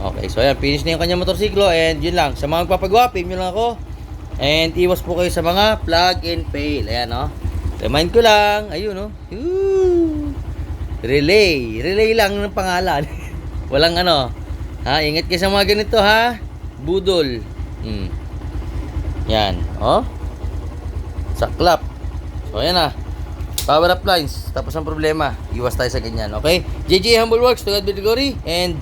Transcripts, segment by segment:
Okay, so ayan, finish na yung kanyang motorsiklo. And yun lang, sa mga magpapagawa, PM nyo lang ako. And iwas po kayo sa mga plug and fail. Ayan, no? Remind ko lang, ayun, no? Relay lang ng pangalan. Walang ano. Ha, ingat kayo sa mga ganito, ha? Budol. Yan, oh. Saklap. So ayan na. Power up lines. Tapos ang problema, iwas tayo sa ganyan, okay? JJ Humble Works, to God be the glory, and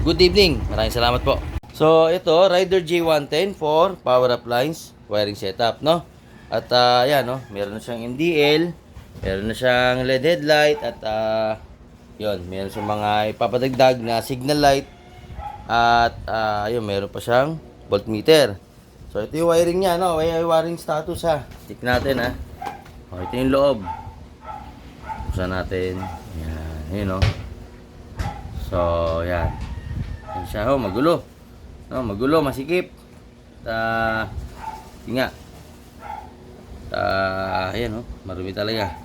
good evening. Maraming salamat po. So ito, Rider J110 for power up lines, wiring setup, no? At yan, no? Meron na siyang MDL, meron na siyang LED headlight, at yun, meron siyang mga ipapadagdag na signal light, at yun, meron pa siyang voltmeter. So ito yung wiring niya, no? Wiring status, ha? Check natin, ha? O, ito yung loob. Buksan natin. Yan, yun, no? So, yan. Yan siya, oh, magulo. No, magulo, masikip. Yun nga. Ayan, oh, marumi talaga.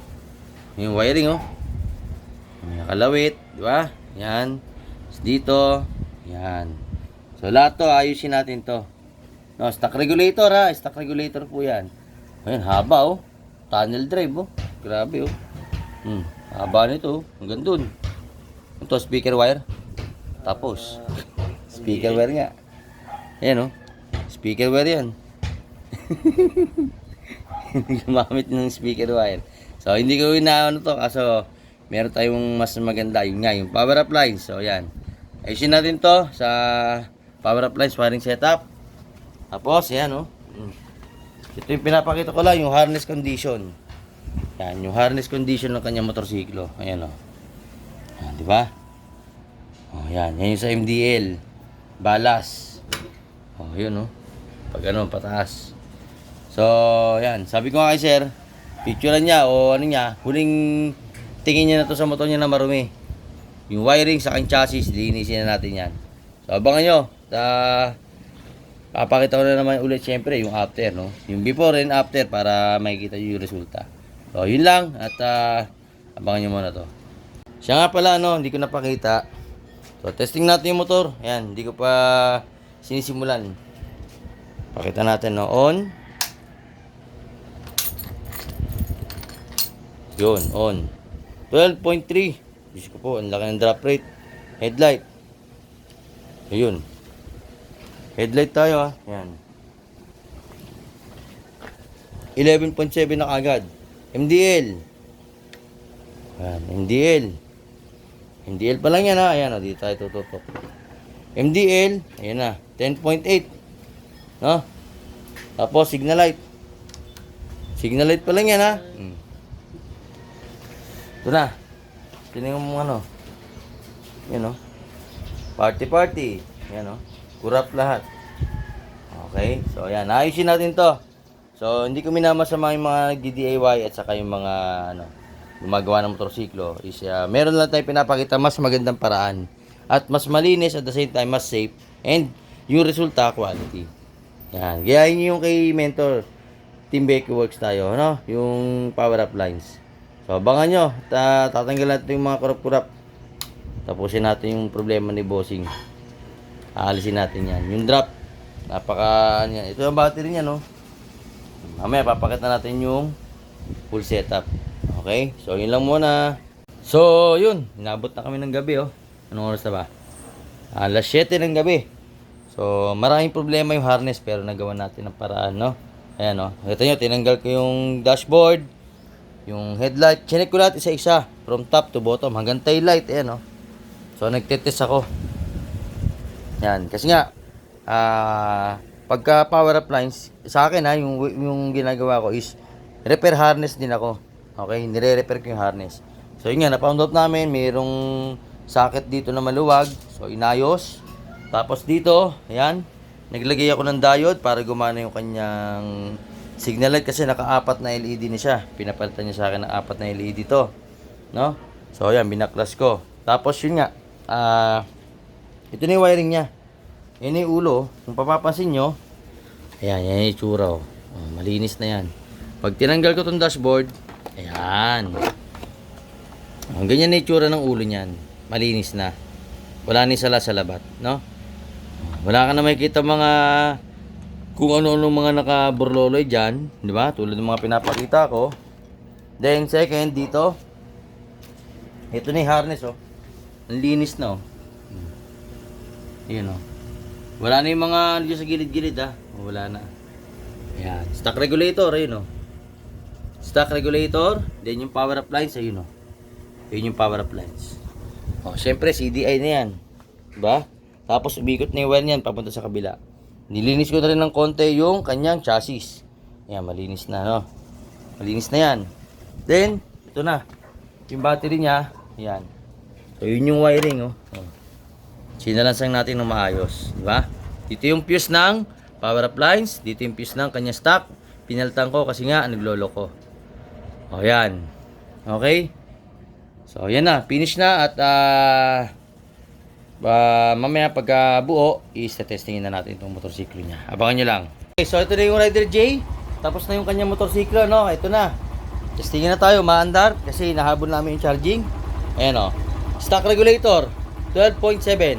Yung wiring, oh. May nakalawit, di ba? Yan. Dito. Yan. So, lahat to, ayusin natin to. No, stock regulator, ha. Stock regulator po yan. Ayan, haba, oh. Tunnel drive, oh. Grabe, oh. Haba nito, oh. Hanggang dun. Ito, speaker wire. Tapos, speaker wire nga. Ayan, oh. Speaker wire yan. Gumamit ng speaker wire. So, hindi ko inaano to. Kaso, meron tayong mas maganda. Yung nga, yung power up lines. So, yan. Ayusin natin to sa power up lines wiring setup. Tapos, yan, oh. Ito yung pinapakita ko lang, yung harness condition. Yan, yung harness condition ng kanyang motorsiklo. Ayan, oh. Yan, di ba? Oh, yan. Yan yung sa MDL. Balas. Oh, yun, oh. Pag ano, pataas. So, yan. Sabi ko nga kay sir, picturean niya o ano niya, huling tingin niya na to sa motor niya na marumi. Yung wiring sa kanyang chassis, linisin na natin yan. So, abangan nyo. Papakita ko na naman ulit syempre yung after, no? Yung before and after para makikita nyo yung resulta. So, yun lang. At abangan nyo muna to. Siya nga pala, no? Hindi ko napakita. So, testing natin yung motor. Ayan, hindi ko pa sinisimulan. Pakita natin, no? On. Yun, on. 12.3. Diyos ko po, ang laki ng drop rate. Headlight. Ayun. Headlight tayo, ha. Ayan. 11.7 na kagad. MDL. Ayan, MDL. MDL pa lang yan, ha. Ayan, o, dito tayo tututok. MDL, ayan na, 10.8. No? Tapos, signal light. Signal light pa lang yan, ha. Ito na. Tingnan mo ano. Yan, o. Party. Yan, o. Kurap lahat. Okay. So, ayan. Ayusin natin to. So, hindi ko minamasama yung mga nagdi-DIY at saka yung mga gumagawa ng motorsiklo. Is, meron lang tayo pinapakita mas magandang paraan. At mas malinis at the same time mas safe. And yung resulta, quality. Yan. Gayahin nyo yung kay Mentor. Team Becky Works tayo. Ano? Yung power up lines. So, abangan nyo. Tatanggal natin yung mga kurap-kurap. Tapusin natin yung problema ni Bossing. Aalisin natin yan. Yung drop. Napaka, yan. Ito yung battery niya, no? Mamaya, papakita natin yung full setup. Okay? So, yun lang muna. So, yun. Inabot na kami ng gabi, oh. Anong oras na ba? Alas 7 ng gabi. So, maraming problema yung harness, pero nagawa natin ng paraan, no? Ayan, oh. Kita nyo, tinanggal ko yung dashboard, yung headlight. Chinek ko lahat isa-isa. From top to bottom, hanggang tail light. Ayan, oh. So, nagtitest ako. Yan, kasi nga, pagka power up lines, sa akin, yung ginagawa ko is, repair harness din ako. Okay, nire-repair ko yung harness. So, yun nga, na-found out namin, mayroong socket dito na maluwag. So, inayos. Tapos dito, ayan, naglagay ako ng diode para gumana yung kanyang signal light kasi naka-apat na LED na siya. Pinapalitan niya sa akin ng 4 na LED to. No? So, ayan, binaklas ko. Tapos, yun nga, ito na yung wiring niya. Yan yung ulo. Kung papapansin nyo, ayan, yan yung itsura. Oh. Malinis na yan. Pag tinanggal ko itong dashboard, ayan. Ganyan na yung itsura ng ulo niyan. Malinis na. Wala ni sala sa labat, no? Wala ka na makikita mga kung ano-ano mga nakaburloloy dyan, di ba? Tulad ng mga pinapakita ko. Then second dito, ito na yung harness oh. Ang linis na oh. Ayan oh. Wala na yung mga ano dyan sa gilid-gilid ah. Wala na. Ayan. Stock regulator, ayun oh. Stock regulator, then yung power appliance, ayun oh. Yun yung power appliance. Oh, syempre CDI na yan. Diba? Tapos umikot na yung wire niyan papunta sa kabila. Nilinis ko na rin ng konti yung kanyang chassis. Ayan, malinis na, no? Malinis na yan. Then, ito na. Yung battery niya, ayan. So, yun yung wiring, oh. Sinalansang natin ng maayos. Diba? Dito yung fuse ng power appliance. Dito yung fuse ng kanyang stock. Pinaltan ko kasi nga, naglolo ko. O, yan. Okay? So, yan na. Finish na at, mamaya pagka buo is-testingin na natin itong motorsiklo niya. Abangan nyo lang. Okay, so ito na yung Rider J. Tapos na yung kanyang motorsiklo, no? Ito na. Testingin na tayo, maandar kasi nahabol namin yung charging. Ayan o. Stock regulator 12.7.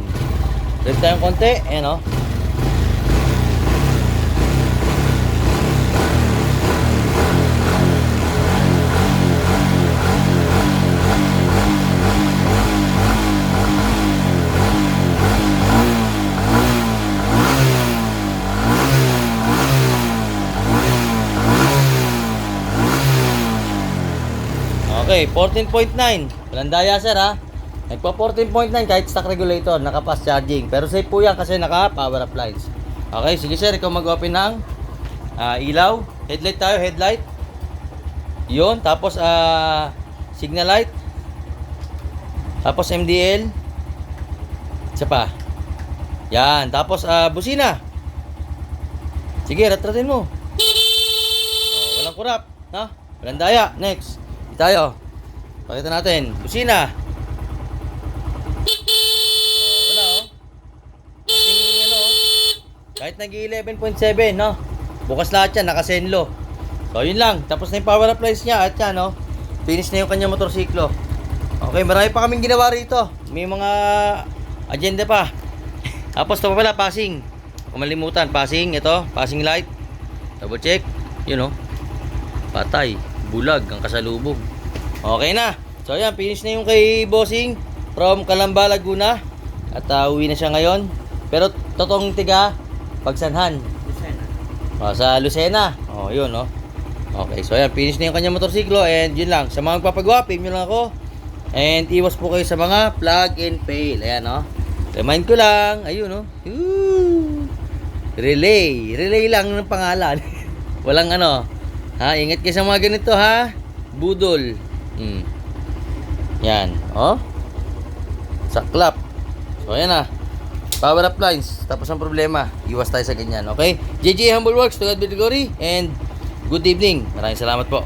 Drive tayong konti. Ayan o. Okay, 14.9. Walang daya sir ha. Nagpa 14.9 kahit stock regulator, naka fast charging. Pero safe po yan kasi naka power appliance. Okay, sige sir, ikaw mag-open ng ilaw. Headlight tayo, headlight. Yun, tapos signal light. Tapos MDL. Isa pa. Yan, tapos busina. Sige, ratratin mo. Oh, walang kurap, no? Walang daya. Next. Tayo. Pakita natin. Busina. Wala oh. Ating ano oh. Kahit nag-11.7 no. Bukas lahat yan. Nakasenlo. So yun lang. Tapos na yung power appliance niya. At yan no. Finish na yung kanyang motorsiklo. Okay. Marami pa kaming ginawa rito. May mga agenda pa. Tapos ito pa pala. Passing. Kung malimutan. Passing. Ito. Passing light. Double check. Yun oh. Patay. Bulag ang kasalubong. Okay na. So ayan, finish na yung kay Bossing from Calamba, Laguna. At uwi na siya ngayon. Pero totoong tiga Pagsanhan. Lucena. Sa Lucena. Oh, yun oh. Okay, so ayan, finish na yung kanyang motorsiklo. And yun lang. Sa mga magpapagawa, PM nyo lang ako. And iwas po kayo sa mga plug and fail. Ayan oh. Remind ko lang. Ayun oh. Relay. Relay lang ng pangalan. Walang ano. Ha, ingat kayo sa mga ganito ha. Budol. Yan, oh. Saklap. So ayan na. Power appliance. Tapos ang problema, iwas tayo sa ganyan, okay? JJ Humble Works, to God be the glory and good evening. Maraming salamat po.